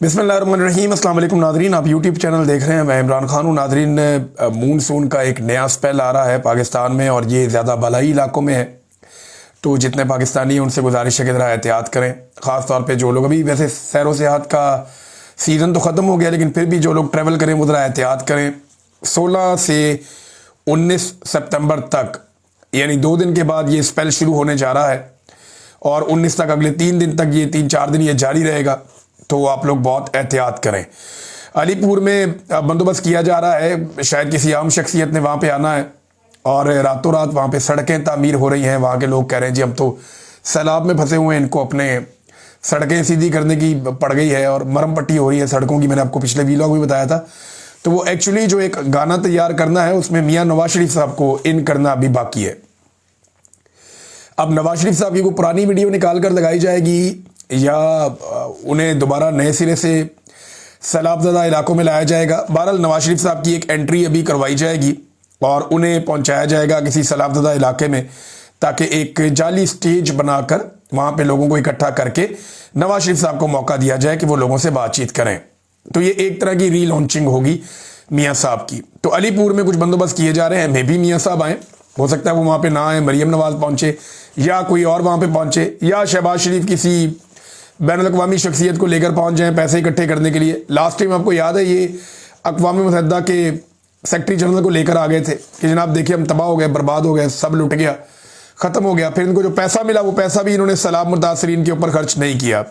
बिस्मिल्लाहिर्रहमानिर्रहीम। अस्सलाम वालेकुम नादरीन, आप यूट्यूब चैनल देख रहे हैं। मैं इमरान खान हूँ। नादरीन, मूनसून का एक नया स्पेल आ रहा है पाकिस्तान में और ये ज़्यादा बलाई इलाकों में है, तो जितने पाकिस्तानी हैं उनसे गुजारिश है कि ज़रा एहतियात करें। ख़ास तौर पे जो लोग अभी वैसे सैर सेयाहत का सीज़न तो ख़त्म हो गया, लेकिन फिर भी जो लोग ट्रैवल करें वो ज़रा एहतियात करें। 16 से 19 सितंबर तक, यानी 2 दिन के बाद ये स्पेल शुरू होने जा रहा है और 19 तक, अगले 3 दिन तक, ये 3-4 दिन ये जारी रहेगा, तो आप लोग बहुत एहतियात करें। अलीपुर में बंदोबस्त किया जा रहा है, शायद किसी आम शख्सियत ने वहाँ पे आना है और रातों रात वहाँ पे सड़कें तामीर हो रही हैं। वहाँ के लोग कह रहे हैं जी हम तो सैलाब में फंसे हुए हैं, इनको अपने सड़कें सीधी करने की पड़ गई है और मरम पट्टी हो रही है सड़कों की। मैंने आपको पिछले वीलॉग में बताया था। तो वो एक्चुअली जो एक गाना तैयार करना है उसमें मियाँ नवाज शरीफ साहब को इन करना अभी बाकी है। अब नवाज शरीफ साहब की कोई पुरानी वीडियो निकाल कर लगाई जाएगी या उन्हें दोबारा नए सिरे से सैलाबज़दा इलाकों में लाया जाएगा। बहरहाल नवाज शरीफ साहब की एक एंट्री अभी करवाई जाएगी और उन्हें पहुंचाया जाएगा किसी सैलाबज़दा इलाके में, ताकि एक जाली स्टेज बनाकर वहाँ पे लोगों को इकट्ठा करके नवाज शरीफ साहब को मौका दिया जाए कि वो लोगों से बातचीत करें। तो ये एक तरह की रीलॉन्चिंग होगी मियाँ साहब की। तो अलीपुर में कुछ बंदोबस्त किए जा रहे हैं, मे भी मियाँ साहब आएँ, हो सकता है वो वहाँ पे ना आए, मरियम नवाज पहुँचे या कोई और वहाँ पे पहुँचे, या शहबाज शरीफ किसी बैनुल-अक़वामी शख्सियत को लेकर पहुँच जाएँ पैसे इकट्ठे करने के लिए। लास्ट टाइम आपको याद है ये अक़वाम मुत्तहिदा के सेक्रेटरी जनरल को लेकर आ गए थे कि जनाब देखिए हम तबाह हो गए, बर्बाद हो गए, सब लुट गया, ख़त्म हो गया। फिर इनको जो पैसा मिला वो पैसा भी इन्होंने सैलाब मुतासरीन के ऊपर खर्च नहीं किया।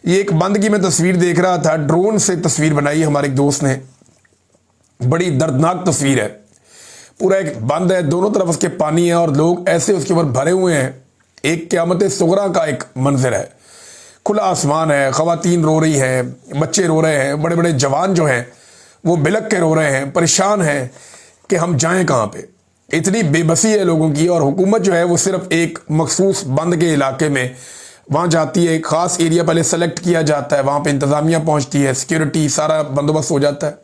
ये एक बंद की मैं तस्वीर देख रहा था, ड्रोन से तस्वीर बनाई हमारे एक दोस्त ने, बड़ी दर्दनाक तस्वीर है। पूरा एक बंद है, दोनों तरफ उसके पानी है और लोग ऐसे उसके ऊपर भरे हुए हैं। एक क़यामत सुगरा का एक मंजर है, खुला आसमान है, ख़वातीन रो रही हैं, बच्चे रो रहे हैं, बड़े बड़े जवान जो हैं वो बिलक के रो रहे हैं, परेशान हैं कि हम जाएं कहाँ पे। इतनी बेबसी है लोगों की, और हुकूमत जो है वो सिर्फ एक मखसूस बंद के इलाके में वहाँ जाती है, एक ख़ास एरिया पहले सेलेक्ट किया जाता है, वहाँ पे इंतज़ामिया पहुँचती है, सिक्योरिटी सारा बंदोबस्त हो जाता है,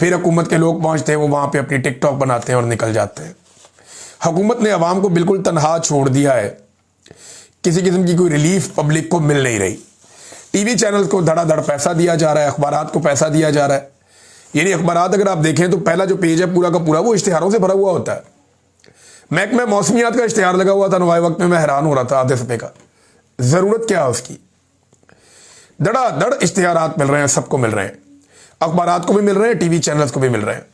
फिर हुकूमत के लोग पहुँचते हैं, वो वहाँ पे अपनी टिकटॉक बनाते हैं और निकल जाते हैं। हुकूमत ने अवाम को बिल्कुल तनहा छोड़ दिया है, किसी किस्म की कोई रिलीफ पब्लिक को मिल नहीं रही। टीवी चैनल्स को धड़ाधड़ पैसा दिया जा रहा है, अखबारात को पैसा दिया जा रहा है। यानी अखबारात अगर आप देखें तो पहला जो पेज है पूरा का पूरा वो इश्तिहारों से भरा हुआ होता है। महकमा मौसमियात का इश्तिहार लगा हुआ था नवाए वक्त में, मैं हैरान हो रहा था आधे सफ़े का, ज़रूरत क्या है उसकी। धड़ाधड़ इश्तिहारात मिल रहे हैं, सबको मिल रहे हैं, अखबारात को भी मिल रहे हैं, टीवी चैनल्स को भी मिल रहे हैं।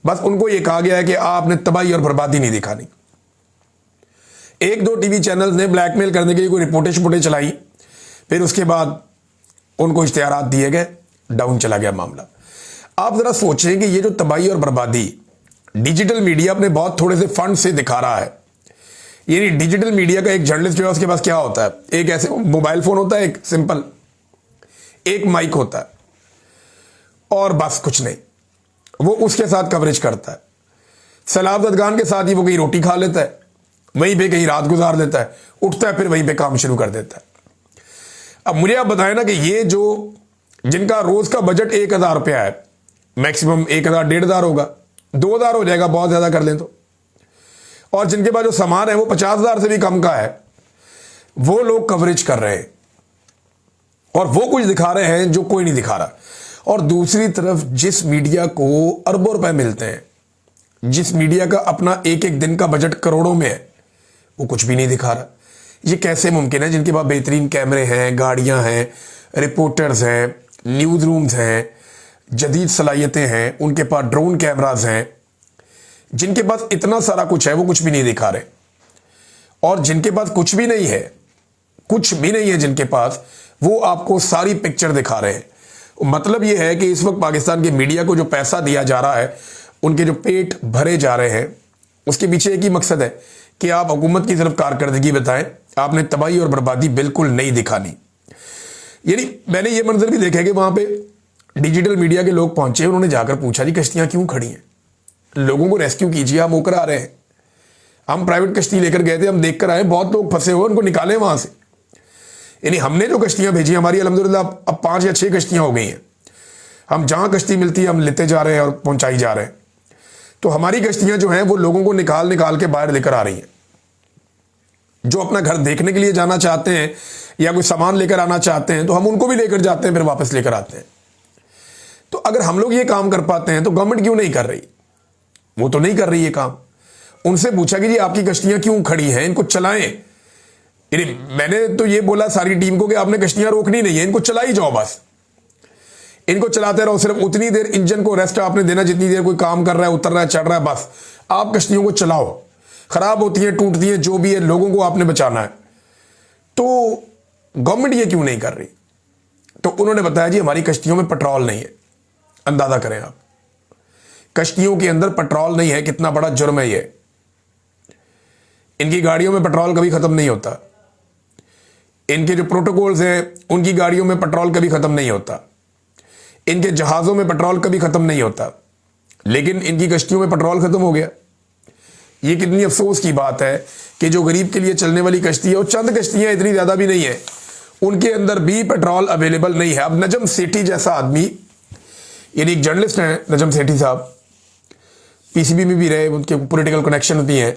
बस उनको ये कहा गया है कि आपने तबाही और बर्बादी नहीं दिखानी। 1-2 टीवी चैनल्स ने ब्लैकमेल करने के लिए कोई रिपोर्टें चलाई, फिर उसके बाद उनको इश्तिहारात दिए गए, डाउन चला गया मामला। आप ज़रा सोचें कि ये जो तबाही और बर्बादी डिजिटल मीडिया अपने बहुत थोड़े से फंड से दिखा रहा है। यानी डिजिटल मीडिया का एक जर्नलिस्ट जो है उसके पास क्या होता है, एक ऐसे मोबाइल फ़ोन होता है, एक सिंपल एक माइक होता है और बस कुछ नहीं, वो उसके साथ कवरेज करता है। सैलाब ज़दगान के साथ ही वो कहीं रोटी खा लेता है, वहीं पे कहीं रात गुजार देता है, उठता है फिर वहीं पे काम शुरू कर देता है। अब मुझे आप बताएं ना कि ये जो जिनका रोज़ का बजट 1000 रुपया है, मैक्सिमम 1000-1500 होगा, 2000 हो जाएगा बहुत ज़्यादा कर लें तो, और जिनके पास जो सामान है वो 50,000 से भी कम का है, वो लोग कवरेज कर रहे हैं और वो कुछ दिखा रहे हैं जो कोई नहीं दिखा रहा। और दूसरी तरफ जिस मीडिया को अरबों रुपए मिलते हैं, जिस मीडिया का अपना एक एक दिन का बजट करोड़ों में है, वो कुछ भी नहीं दिखा रहा। ये कैसे मुमकिन है? जिनके पास बेहतरीन कैमरे हैं, गाड़ियां हैं, रिपोर्टर्स हैं, न्यूज़ रूम्स हैं, जदीद सलाहियतें हैं, उनके पास ड्रोन कैमराज हैं, जिनके पास इतना सारा कुछ है, वो कुछ भी नहीं दिखा रहे। और जिनके पास कुछ भी नहीं है, कुछ भी नहीं है जिनके पास, वो आपको सारी पिक्चर दिखा रहे हैं। मतलब ये है कि इस वक्त पाकिस्तान की मीडिया को जो पैसा दिया जा रहा है, उनके जो पेट भरे जा रहे हैं, उसके पीछे एक ही मकसद है कि आप हुकूमत की तरफ कारकर्दगी बताएं, आपने तबाही और बर्बादी बिल्कुल नहीं दिखानी। यानी मैंने ये मंजर भी देखा कि वहाँ पे डिजिटल मीडिया के लोग पहुंचे, उन्होंने जाकर पूछा जी कश्तियाँ क्यों खड़ी हैं, लोगों को रेस्क्यू कीजिए, हम होकर आ रहे हैं, हम प्राइवेट कश्ती लेकर गए थे, हम देख कर आए, बहुत लोग फंसे हुए, उनको निकालें वहाँ से। यानी हमने जो कश्तियाँ भेजी, हमारी अल्हम्दुलिल्लाह अब 5 या 6 कश्तियाँ हो गई हैं। हम जहाँ कश्ती मिलती है हम लेते जा रहे हैं और पहुँचाई जा रहे हैं। तो हमारी कश्तियाँ जो हैं वो लोगों को निकाल निकाल के बाहर लेकर आ रही हैं। जो अपना घर देखने के लिए जाना चाहते हैं या कोई सामान लेकर आना चाहते हैं तो हम उनको भी लेकर जाते हैं, फिर वापस लेकर आते हैं। तो अगर हम लोग ये काम कर पाते हैं तो गवर्नमेंट क्यों नहीं कर रही? वो तो नहीं कर रही ये काम। उनसे पूछा कि जी आपकी कश्तियां क्यों खड़ी हैं, इनको चलाएं। मैंने तो ये बोला सारी टीम को कि आपने कश्तियां रोकनी नहीं है, इनको चलाई जाओ, बस इनको चलाते रहो। सिर्फ उतनी देर इंजन को रेस्ट आपने देना जितनी देर कोई काम कर रहा है, उतर रहा है, चढ़ रहा है, बस आप कश्तियों को चलाओ। खराब होती हैं, टूटती हैं, जो भी है, लोगों को आपने बचाना है। तो गवर्नमेंट ये क्यों नहीं कर रही? तो उन्होंने बताया जी हमारी कश्तियों में पेट्रोल नहीं है। अंदाजा करें आप, कश्तियों के अंदर पेट्रोल नहीं है, कितना बड़ा जुर्म है ये। इनकी गाड़ियों में पेट्रोल कभी खत्म नहीं होता। इनके जो प्रोटोकॉल्स हैं उनकी गाड़ियों में पेट्रोल कभी खत्म नहीं होता। इनके जहाज़ों में पेट्रोल कभी खत्म नहीं होता, लेकिन इनकी कश्तियों में पेट्रोल खत्म हो गया। ये कितनी अफसोस की बात है कि जो गरीब के लिए चलने वाली कश्ती है, और चंद कश्तियां, इतनी ज़्यादा भी नहीं है, उनके अंदर भी पेट्रोल अवेलेबल नहीं है। अब नजम सेठी जैसा आदमी, यानी एक जर्नलिस्ट हैं नजम सेठी साहब, पीसीबी में भी रहे, उनके पॉलिटिकल कनेक्शन भी हैं,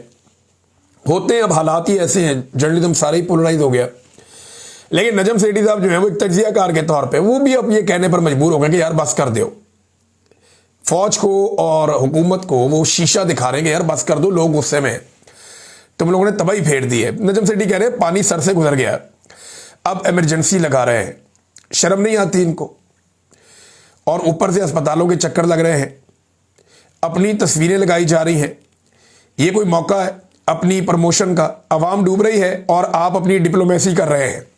होते हैं। अब हालात ही ऐसे हैं, जर्नलिज्म सारा ही पोलराइज हो गया। लेकिन नजम सेठी साहब जो है वो एक तज्जियाकार के तौर पे वो भी अब ये कहने पर मजबूर हो गए कि यार बस कर दो। फौज को और हुकूमत को वो शीशा दिखा रहे हैं कि यार बस कर दो, लोग गुस्से में हैं, तुम लोगों ने तबाही फेर दी है। नजम सेठी कह रहे हैं पानी सर से गुजर गया, अब इमरजेंसी लगा रहे हैं। शर्म नहीं आती इनको? और ऊपर से अस्पतालों के चक्कर लग रहे हैं, अपनी तस्वीरें लगाई जा रही हैं। ये कोई मौका है अपनी प्रमोशन का? अवाम डूब रही है और आप अपनी डिप्लोमेसी कर रहे हैं।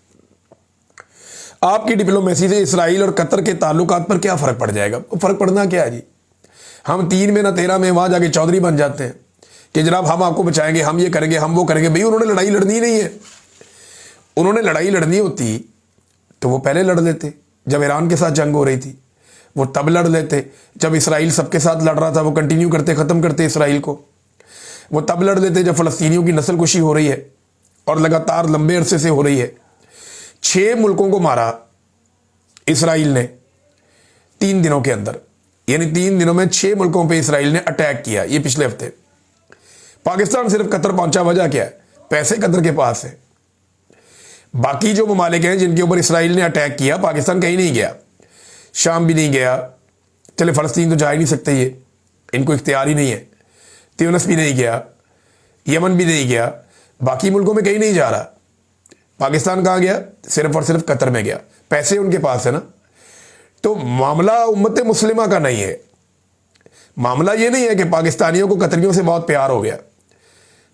आपकी डिप्लोमेसी से इसराइल और कतर के ताल्लुकात पर क्या फ़र्क पड़ जाएगा? फ़र्क पड़ना क्या है जी? हम 3 में ना 13 में वहाँ जाके चौधरी बन जाते हैं कि जनाब हम आपको बचाएंगे, हम ये करेंगे, हम वो करेंगे। भाई उन्होंने लड़ाई लड़नी नहीं है। उन्होंने लड़ाई लड़नी होती तो वो पहले लड़ लेते। जब ईरान के साथ जंग हो रही थी वो तब लड़ लेते। जब इसराइल सबके साथ लड़ रहा था वो कंटिन्यू करते, ख़त्म करते इसराइल को। वो तब लड़ लेते जब फ़लस्तीनियों की नस्ल कुशी हो रही है और लगातार लंबे अरसे से हो रही है। 6 मुल्कों को मारा इसराइल ने 3 दिनों के अंदर, यानी 3 दिनों में 6 मुल्कों पे इसराइल ने अटैक किया। ये पिछले हफ्ते पाकिस्तान सिर्फ कतर पहुंचा, वजह क्या है? पैसे कतर के पास है। बाकी जो ममालिक हैं जिनके ऊपर इसराइल ने अटैक किया, पाकिस्तान कहीं नहीं गया, शाम भी नहीं गया, चले फ़लस्तीन तो जा ही नहीं सकते, ये इनको इख्तियार ही नहीं है। त्यूनिस भी नहीं गया, यमन भी नहीं गया, बाकी मुल्कों में कहीं नहीं जा रहा। पाकिस्तान कहाँ गया? सिर्फ और सिर्फ कतर में गया। पैसे उनके पास है ना। तो मामला उम्मत मुस्लिमा का नहीं है। मामला ये नहीं है कि पाकिस्तानियों को कतरियों से बहुत प्यार हो गया।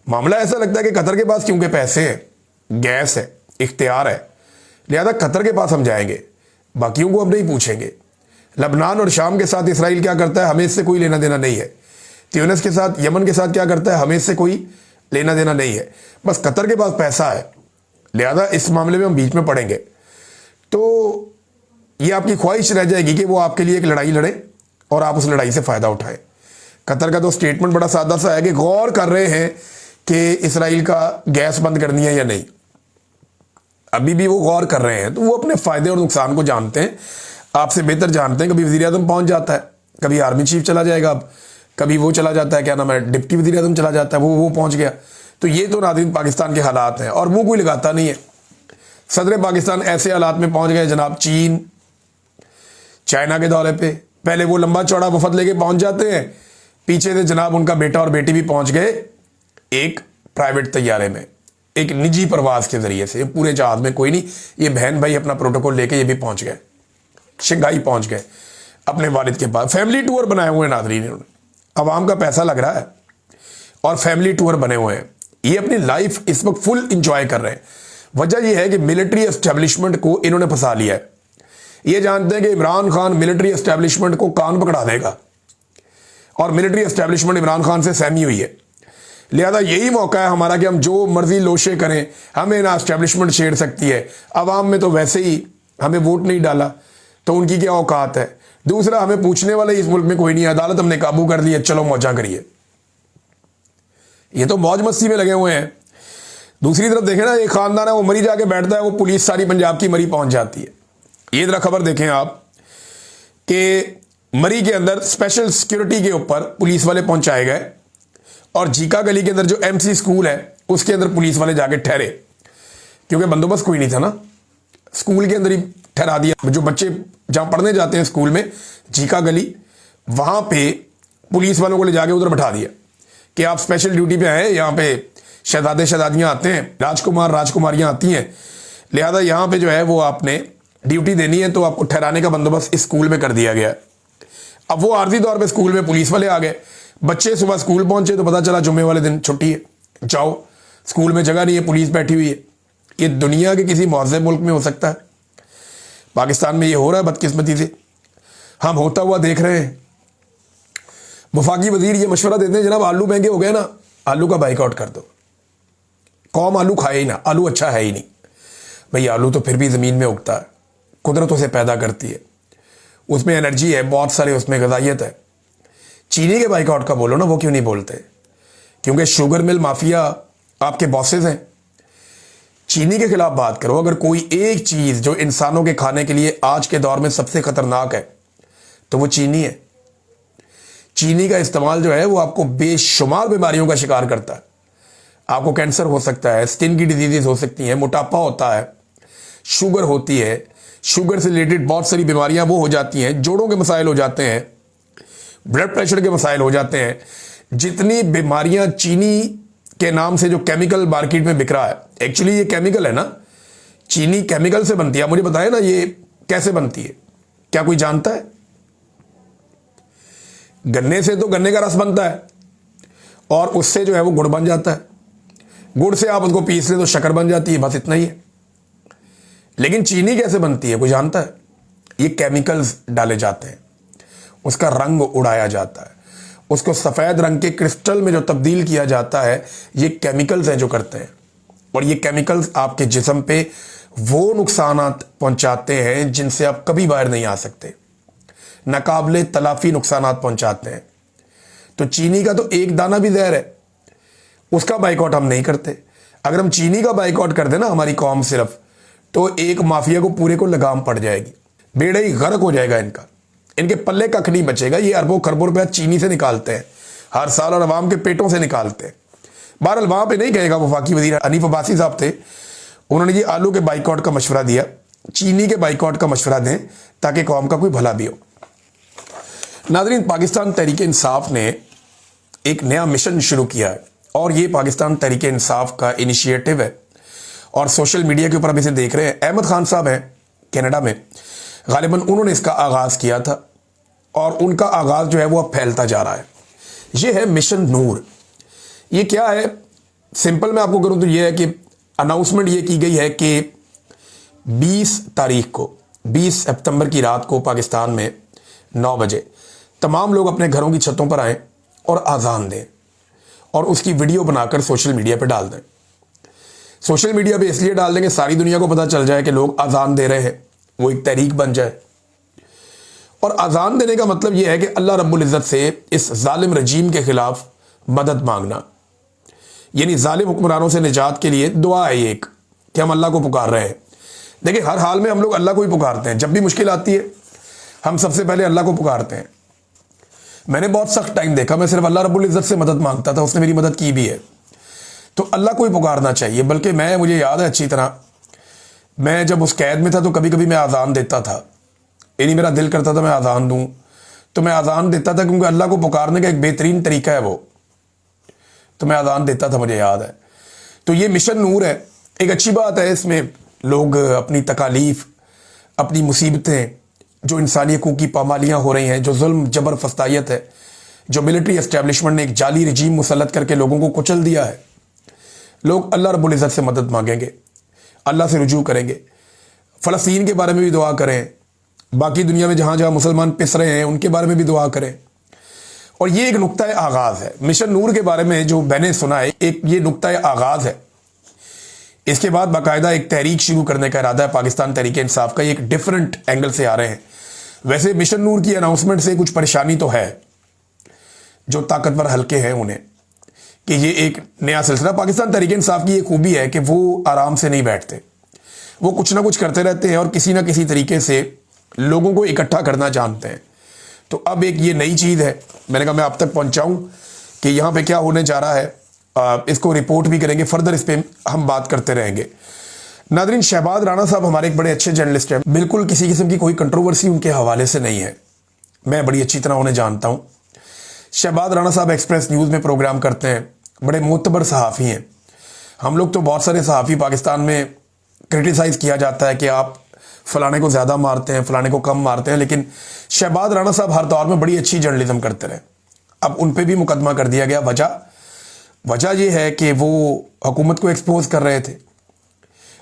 मामला ऐसा लगता है कि कतर के पास क्योंकि पैसे हैं, गैस है, इख्तियार है, लिहाजा कतर के पास हम जाएंगे, बाकियों को हम नहीं पूछेंगे। लबनान और शाम के साथ इसराइल क्या करता है, हमें इससे कोई लेना देना नहीं है। त्यूनिस के साथ, यमन के साथ क्या करता है, हमें इससे कोई लेना देना नहीं है। बस कतर के पास पैसा है, लिहाजा इस मामले में हम बीच में पड़ेंगे। तो ये आपकी ख्वाहिश रह जाएगी कि वो आपके लिए एक लड़ाई लड़े और आप उस लड़ाई से फ़ायदा उठाएं। कतर का तो स्टेटमेंट बड़ा सादा सा है कि गौर कर रहे हैं कि इसराइल का गैस बंद करनी है या नहीं। अभी भी वो गौर कर रहे हैं, तो वो अपने फ़ायदे और नुकसान को जानते हैं, आपसे बेहतर जानते हैं। कभी वज़ीर आज़म पहुँच जाता है, कभी आर्मी चीफ चला जाएगा, अब कभी वो चला जाता है, क्या नाम है, डिप्टी वज़ीर आज़म चला जाता है, वो पहुँच गया। तो ये तो नाज़रीन पाकिस्तान के हालात हैं और मुँह कोई लगाता नहीं है। सदर पाकिस्तान ऐसे हालात में पहुँच गए जनाब, चीन चाइना के दौरे पे, पहले वो लंबा चौड़ा वफद लेके पहुँच जाते हैं, पीछे से जनाब उनका बेटा और बेटी भी पहुँच गए एक प्राइवेट तैयारे में, एक निजी प्रवास के ज़रिए से। पूरे जहाज़ में कोई नहीं, ये बहन भाई अपना प्रोटोकॉल लेके ये भी पहुँच गए, शंघाई पहुँच गए अपने वालिद के पास। फैमिली टूर बनाए हुए हैं नाज़रीन इन्होंने, अवाम का पैसा लग रहा है और फैमिली टूर बने हुए हैं। ये अपनी लाइफ इस वक्त फुल इंजॉय कर रहे हैं। वजह यह है कि मिलिट्री एस्टेब्लिशमेंट को इन्होंने फंसा लिया है। ये जानते हैं कि इमरान खान मिलिट्री एस्टेब्लिशमेंट को कान पकड़ा देगा और मिलिट्री एस्टेब्लिशमेंट इमरान खान से सहमी हुई है। लिहाजा यही मौका है हमारा कि हम जो मर्जी लोशे करें, हमें ना एस्टेब्लिशमेंट छेड़ सकती है। अवाम में तो वैसे ही हमें वोट नहीं डाला तो उनकी क्या औकात है। दूसरा, हमें पूछने वाले इस मुल्क में कोई नहीं है, अदालत हमने काबू कर ली है, चलो मौजा करिए। ये तो मौज मस्ती में लगे हुए हैं। दूसरी तरफ देखें ना, एक खानदान है वो मरी जाके बैठता है, वो पुलिस सारी पंजाब की मरी पहुंच जाती है। ये जरा खबर देखें आप कि मरी के अंदर स्पेशल सिक्योरिटी के ऊपर पुलिस वाले पहुंचाए गए और जीका गली के अंदर जो एमसी स्कूल है उसके अंदर पुलिस वाले जाके ठहरे, क्योंकि बंदोबस्त कोई नहीं था ना, स्कूल के अंदर ही ठहरा दिया। जो बच्चे जहाँ पढ़ने जाते हैं स्कूल में, जीका गली, वहाँ पे पुलिस वालों को ले जाके उधर बैठा दिया कि आप स्पेशल ड्यूटी पे आए, यहाँ पे शहजादे शहजादियाँ आते हैं, राजकुमार राजकुमारियाँ आती हैं, लिहाजा यहाँ पे जो है वो आपने ड्यूटी देनी है, तो आपको ठहराने का बंदोबस्त इस स्कूल में कर दिया गया। अब वो आर्जी तौर पे स्कूल में पुलिस वाले आ गए, बच्चे सुबह स्कूल पहुंचे तो पता चला जुम्मे वाले दिन छुट्टी है, जाओ स्कूल में जगह नहीं है, पुलिस बैठी हुई है। ये दुनिया के किसी मुहज़्ज़ब मुल्क में हो सकता है? पाकिस्तान में ये हो रहा है बदकिस्मती से, हम होता हुआ देख रहे हैं। वफाकी वजीर ये मशवरा देते हैं, जनाब आलू महंगे हो गए ना, आलू का बाइकआउट कर दो, कौम आलू खाए ही ना, आलू अच्छा है ही नहीं। भाई आलू तो फिर भी ज़मीन में उगता है, कुदरत उसे पैदा करती है, उसमें एनर्जी है, बहुत सारे उसमें ग़िज़ाइयत है। चीनी के बाइकआउट का बोलो ना, वो क्यों नहीं बोलते? क्योंकि शुगर मिल माफिया आपके बॉसेस हैं। चीनी के खिलाफ बात करो। अगर कोई एक चीज़ जो इंसानों के खाने के लिए आज के दौर में सबसे ख़तरनाक है तो वो चीनी है। चीनी का इस्तेमाल जो है वो आपको बेशुमार बीमारियों का शिकार करता है। आपको कैंसर हो सकता है, स्किन की डिजीजेज हो सकती हैं, मोटापा होता है, शुगर होती है, शुगर से रिलेटेड बहुत सारी बीमारियां वो हो जाती हैं, जोड़ों के मसाइल हो जाते हैं, ब्लड प्रेशर के मसाइल हो जाते हैं। जितनी बीमारियां चीनी के नाम से जो केमिकल मार्केट में बिक रहा है, एक्चुअली ये केमिकल है ना, चीनी केमिकल से बनती है। आप मुझे बताएं ना ये कैसे बनती है, क्या कोई जानता है? गन्ने से तो गन्ने का रस बनता है और उससे जो है वो गुड़ बन जाता है, गुड़ से आप उसको पीस ले तो शक्कर बन जाती है, बस इतना ही है। लेकिन चीनी कैसे बनती है कोई जानता है? ये केमिकल्स डाले जाते हैं, उसका रंग उड़ाया जाता है, उसको सफ़ेद रंग के क्रिस्टल में जो तब्दील किया जाता है, ये केमिकल्स हैं जो करते हैं। और ये केमिकल्स आपके जिस्म पे वो नुकसानात पहुंचाते हैं जिनसे आप कभी बाहर नहीं आ सकते, नाकाबिले तलाफी नुकसानात पहुंचाते हैं। तो चीनी का तो एक दाना भी जहर है, उसका बाइकआउट हम नहीं करते। अगर हम चीनी का बाइकआउट कर दें ना हमारी कौम सिर्फ, तो एक माफिया को पूरे को लगाम पड़ जाएगी, बेड़ा ही गर्क हो जाएगा इनका, इनके पल्ले कख नहीं बचेगा। ये अरबों खरबों रुपया चीनी से निकालते हैं हर साल और अवाम के पेटों से निकालते हैं। बहरहाल वहां पे नहीं कहेगा, वफाकी वजीर हनीफ अब्बासी साहब थे, उन्होंने जी आलू के बाइकआउट का मशवरा दिया, चीनी के बाइकआउट का मशवरा दें ताकि कौम का कोई भला भी हो। नाज़रीन, पाकिस्तान तहरीक इंसाफ ने एक नया मिशन शुरू किया है और ये पाकिस्तान तहरीक इंसाफ का इनिशिएटिव है और सोशल मीडिया के ऊपर अब इसे देख रहे हैं। अहमद खान साहब हैं कनाडा में, गालिबन उन्होंने इसका आगाज़ किया था और उनका आगाज़ जो है वो अब फैलता जा रहा है। ये है मिशन नूर। ये क्या है, सिंपल मैं आपको करूं तो ये है कि अनाउंसमेंट ये की गई है कि 20 तारीख को, 20 सितंबर की रात को पाकिस्तान में 9 बजे तमाम लोग अपने घरों की छतों पर आएँ और आज़ान दें और उसकी वीडियो बनाकर सोशल मीडिया पर डाल दें। सोशल मीडिया पे इसलिए डाल देंगे सारी दुनिया को पता चल जाए कि लोग आज़ान दे रहे हैं, वो एक तहरीक बन जाए। और आज़ान देने का मतलब यह है कि अल्लाह रब्बुल इज़्ज़त से इस जालिम रजीम के ख़िलाफ़ मदद मांगना, यानी जालिम हुक्मरानों से निजात के लिए दुआ है एक कि हम अल्लाह को पुकार रहे हैं। देखिए हर हाल में हम लोग अल्लाह को ही पुकारते हैं, जब भी मुश्किल आती है हम सबसे पहले अल्लाह को पुकारते हैं। मैंने बहुत सख्त टाइम देखा, मैं सिर्फ अल्लाह रब्बुल इज़्ज़त से मदद मांगता था, उसने मेरी मदद की भी है। तो अल्लाह को ही पुकारना चाहिए। बल्कि मुझे याद है अच्छी तरह, मैं जब उस कैद में था तो कभी कभी मैं आज़ान देता था, यानी मेरा दिल करता था मैं आज़ान दूं तो मैं आज़ान देता था, क्योंकि अल्लाह को पुकारने का एक बेहतरीन तरीका है वो, तो मैं आज़ान देता था, मुझे याद है। तो ये मिशन नूर है, एक अच्छी बात है। इसमें लोग अपनी तकालीफ, अपनी मुसीबतें, जो इंसानी हकूक़ की पामालियाँ हो रही हैं, जो जुल्म जबर फस्तायत है, जो मिलिट्री एस्टेब्लिशमेंट ने एक जाली रजीम मुसल्लत करके लोगों को कुचल दिया है, लोग अल्लाह रब्बुल इज़्ज़त से मदद मांगेंगे, अल्लाह से रुजू करेंगे। फ़लस्तीन के बारे में भी दुआ करें, बाकी दुनिया में जहाँ जहाँ मुसलमान पिस रहे हैं उनके बारे में भी दुआ करें। और ये एक नुक्ता आगाज़ है मिशन नूर के बारे में जो मैंने सुना है, एक ये नुक्ता आगाज़ है। इसके बाद बाकायदा एक तहरीक शुरू करने का इरादा है पाकिस्तान तहरीक इंसाफ का। ये एक डिफरेंट एंगल से आ रहे हैं। वैसे मिशन नूर की अनाउंसमेंट से कुछ परेशानी तो है, जो ताकतवर हल्के हैं उन्हें, कि ये एक नया सिलसिला। पाकिस्तान तहरीक इंसाफ की ये खूबी है कि वो आराम से नहीं बैठते, वो कुछ ना कुछ करते रहते हैं और किसी ना किसी तरीके से लोगों को इकट्ठा करना जानते हैं। तो अब एक ये नई चीज़ है, मैंने कहा मैं आप तक पहुंचाऊं कि यहाँ पे क्या होने जा रहा है इसको रिपोर्ट भी करेंगे, फर्दर इस पर हम बात करते रहेंगे। नादरीन, शहबाज राणा साहब हमारे एक बड़े अच्छे जर्नलिस्ट हैं, बिल्कुल किसी किस्म की कोई कंट्रोवर्सी उनके हवाले से नहीं है, मैं बड़ी अच्छी तरह उन्हें जानता हूँ। शहबाज राणा साहब एक्सप्रेस न्यूज़ में प्रोग्राम करते हैं, बड़े मोतबर सहाफ़ी हैं। हम लोग तो बहुत सारे सहाफ़ी पाकिस्तान में क्रिटिसाइज़ किया जाता है कि आप फलाने को ज़्यादा मारते हैं, फलाने को कम मारते हैं, लेकिन शहबाज राणा साहब हर दौर में बड़ी अच्छी जर्नलिज्म करते रहे। अब उन पर भी मुकदमा कर दिया गया। वजह यह है कि वो हुकूमत को एक्सपोज कर रहे थे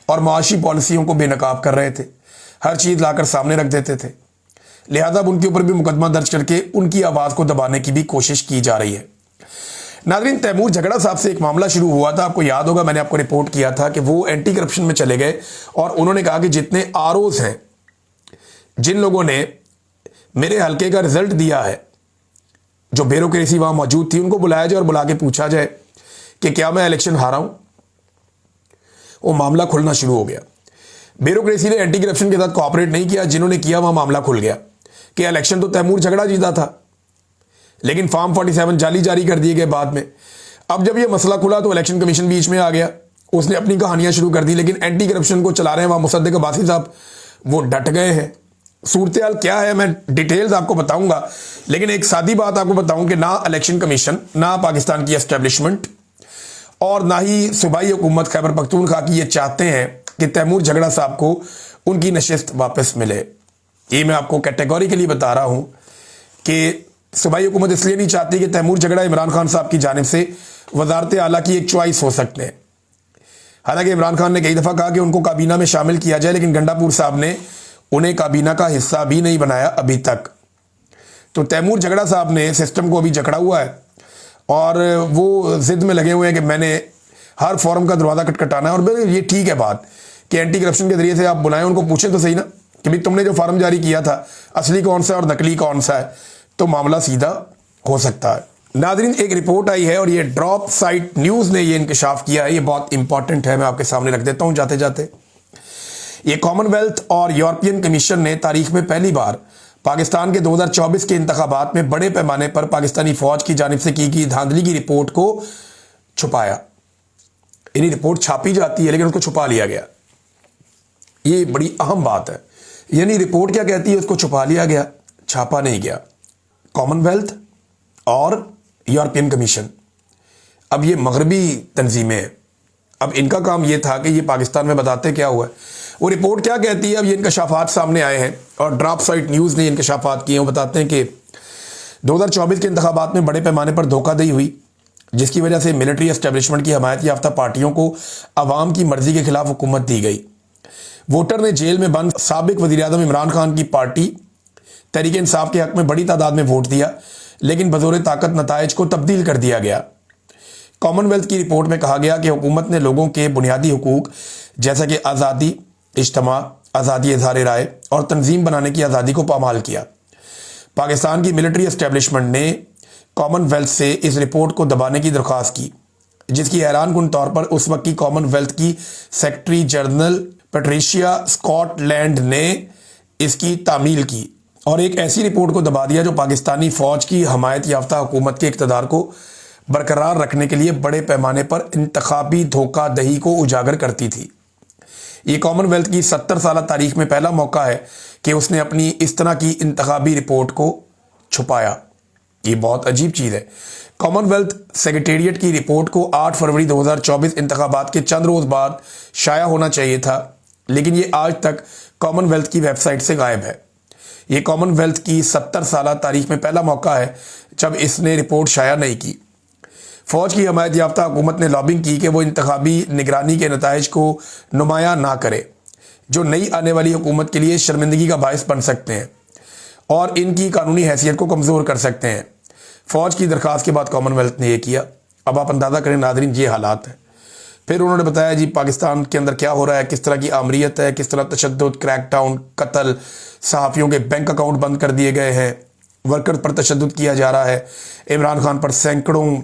और माशी पॉलिसियों को बेनकाब कर रहे थे, हर चीज़ लाकर सामने रख देते थे। लिहाजा अब उनके ऊपर भी मुकदमा दर्ज करके उनकी आवाज़ को दबाने की भी कोशिश की जा रही है। नाज़रीन, तैमूर झगड़ा साहब से एक मामला शुरू हुआ था, आपको याद होगा मैंने आपको रिपोर्ट किया था कि वो एंटी करप्शन में चले गए और उन्होंने कहा कि जितने आरओज हैं, जिन लोगों ने मेरे हल्के का रिजल्ट दिया है, जो ब्यूरोक्रेसी वहां मौजूद थी, उनको बुलाया जाए और बुला के पूछा जाए कि क्या मैं इलेक्शन हारा हूं। वो मामला खुलना शुरू हो गया। ब्यूरोक्रेसी ने एंटी करप्शन के साथ कोऑपरेट नहीं किया, जिन्होंने किया वहां मामला खुल गया कि इलेक्शन तो तैमूर झगड़ा जीता था, लेकिन फॉर्म 47 जाली जारी कर दिए गए बाद में। अब जब यह मसला खुला तो इलेक्शन कमीशन बीच में आ गया, उसने अपनी कहानियां शुरू कर दी, लेकिन एंटी करप्शन को चला रहे हैं वहां मुसद्दिक अब्बासी साहब, वो डट गए हैं। सूरत हाल क्या है मैं डिटेल्स आपको बताऊंगा, लेकिन एक सादी बात आपको बताऊं कि ना इलेक्शन कमीशन, ना पाकिस्तान की एस्टेब्लिशमेंट और ना ही सूबाई हुकूमत खैबर पख्तूनख्वा की ये चाहते हैं कि तैमूर झगड़ा साहब को उनकी नशिस्त वापस मिले। ये मैं आपको कैटेगोरिकली बता रहा हूं कि सूबाई हुकूमत इसलिए नहीं चाहती कि तैमूर झगड़ा इमरान खान साहब की जानिब से वजारत आला की एक चॉइस हो सकते हैं। हालांकि इमरान खान ने कई दफ़ा कहा कि उनको काबीना में शामिल किया जाए, लेकिन गंडापुर साहब ने उन्हें काबीना का हिस्सा भी नहीं बनाया अभी तक। तो तैमूर झगड़ा साहब ने सिस्टम को अभी जकड़ा हुआ है और वो जिद में लगे हुए हैं कि मैंने हर फॉरम का दरवाज़ा खटखटाना है। और ये ठीक है बात कि एंटी करप्शन के जरिए से आप बुलाएं, उनको पूछें तो सही ना कि भाई तुमने जो फॉर्म जारी किया था असली कौन सा है और नकली कौन सा है, तो मामला सीधा हो सकता है। नादरीन, एक रिपोर्ट आई है और ये ड्रॉप साइट न्यूज़ ने ये इंकशाफ किया है, ये बहुत इंपॉर्टेंट है, मैं आपके सामने रख देता हूँ जाते जाते। ये कॉमनवेल्थ और यूरोपियन कमीशन ने तारीख में पहली बार पाकिस्तान के 2024 के इंतखाबात में बड़े पैमाने पर पाकिस्तानी फौज की जानिब से की गई धांधली की रिपोर्ट को छुपाया। यानी रिपोर्ट छापी जाती है लेकिन उसको छुपा लिया गया। ये बड़ी अहम बात है। यानी रिपोर्ट क्या कहती है, उसको छुपा लिया गया, छापा नहीं गया। कॉमनवेल्थ और यूरोपियन कमीशन, अब ये मगरबी तंजीमें हैं, अब इनका काम ये था कि ये पाकिस्तान में बताते क्या हुआ है। वो रिपोर्ट क्या कहती है, अब ये इंकशाफात सामने आए हैं और ड्रॉप साइट न्यूज़ ने इंकशाफात किए हैं। वो बताते हैं कि 2024 के इंतखाबात में बड़े पैमाने पर धोखाधड़ी हुई, जिसकी वजह से मिलिट्री एस्टेब्लिशमेंट की हमायत याफ्ता पार्टियों को अवाम की मर्जी के खिलाफ हुकूमत दी गई। वोटर ने जेल में बंद साबिक वज़ीर-ए-आज़म इमरान खान की पार्टी तहरीक इंसाफ के हक में बड़ी तादाद में वोट दिया, लेकिन बज़ोर ताकत नताइज को तब्दील कर दिया गया। कॉमनवेल्थ की रिपोर्ट में कहा गया कि हुकूमत ने लोगों के बुनियादी हुकूक जैसा कि आज़ादी इज्तिमा, आज़ादी इज़हार राय और तंजीम बनाने की आज़ादी को पामाल किया। पाकिस्तान की मिलिट्री एस्टेब्लिशमेंट ने कॉमनवेल्थ से इस रिपोर्ट को दबाने की दरख्वास्त की, जिसकी हैरानकुन तौर पर उस वक्त की कॉमनवेल्थ की सेक्रेटरी जनरल पैट्रिशिया स्कॉटलैंड ने इसकी तामील की और एक ऐसी रिपोर्ट को दबा दिया जो पाकिस्तानी फ़ौज की हमायत याफ्ता हुकूमत के इक़्तिदार को बरकरार रखने के लिए बड़े पैमाने पर इंतखाबी धोखाधड़ी को उजागर करती थी। ये कॉमनवेल्थ की 70 साल तारीख में पहला मौका है कि उसने अपनी इस तरह की इंतखाबी रिपोर्ट को छुपाया। ये बहुत अजीब चीज़ है। कॉमनवेल्थ सेक्रेटेरिएट की रिपोर्ट को 8 फरवरी 2024 इंतखाबात के चंद रोज़ बाद शाया होना चाहिए था, लेकिन ये आज तक कॉमनवेल्थ की वेबसाइट से गायब है। ये कॉमनवेल्थ की 70 साल तारीख में पहला मौका है जब इसने रिपोर्ट शाया नहीं की। फ़ौज की हमायत याफ्ता हुकूमत ने लॉबिंग की कि वो इंतखाबी निगरानी के नताइज को नुमाया ना करे, जो नई आने वाली हुकूमत के लिए शर्मिंदगी का बायस बन सकते हैं और इनकी कानूनी हैसियत को कमज़ोर कर सकते हैं। फ़ौज की दरख्वास्त के बाद कॉमनवेल्थ ने यह किया। अब आप अंदाज़ा करें नादरीन, ये हालात हैं। फिर उन्होंने बताया जी पाकिस्तान के अंदर क्या हो रहा है, किस तरह की आमरीत है, किस तरह तशद्दुद, क्रैकडाउन, कत्ल, सहाफ़ियों के बैंक अकाउंट बंद कर दिए गए हैं, वर्कर पर तशद्दुद किया जा रहा है, इमरान खान पर सैकड़ों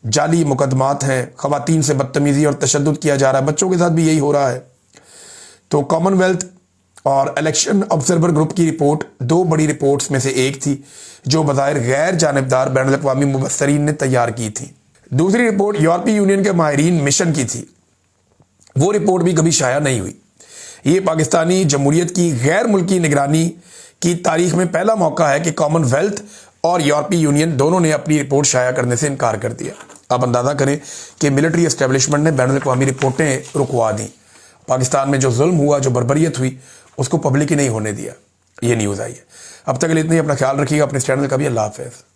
जाली मुकदमात हैं, ख़वातीन से बदतमीज़ी और तशद्दुद किया जा रहा है, बच्चों के साथ भी यही हो रहा है। तो कॉमनवेल्थ और इलेक्शन ऑब्जर्वर ग्रुप की रिपोर्ट 2 बड़ी रिपोर्ट्स में से एक थी जो बज़ाहिर गैर जानिबदार बैनुल अक़वामी मुबस्सरीन ने तैयार की थी। दूसरी रिपोर्ट यूरोपीय यूनियन के माहिरीन मिशन की थी, वो रिपोर्ट भी कभी शाया नहीं हुई। ये पाकिस्तानी जमहूरियत की गैर मुल्की निगरानी की तारीख में पहला मौका है कि कॉमनवेल्थ और यूरोपीय यूनियन दोनों ने अपनी रिपोर्ट शाया करने से इनकार कर दिया। आप अंदाज़ा करें कि मिलिट्री एस्टेब्लिशमेंट ने बैनुल अक़वामी रिपोर्टें रुकवा दी। पाकिस्तान में जो जुल्म हुआ, जो बर्बरियत हुई, उसको पब्लिक ही नहीं होने दिया। ये न्यूज़ आई है। अब तक के लिए इतना ही। अपना ख्याल रखिएगा, अपने चैनल का भी। अल्लाह हाफ़िज़।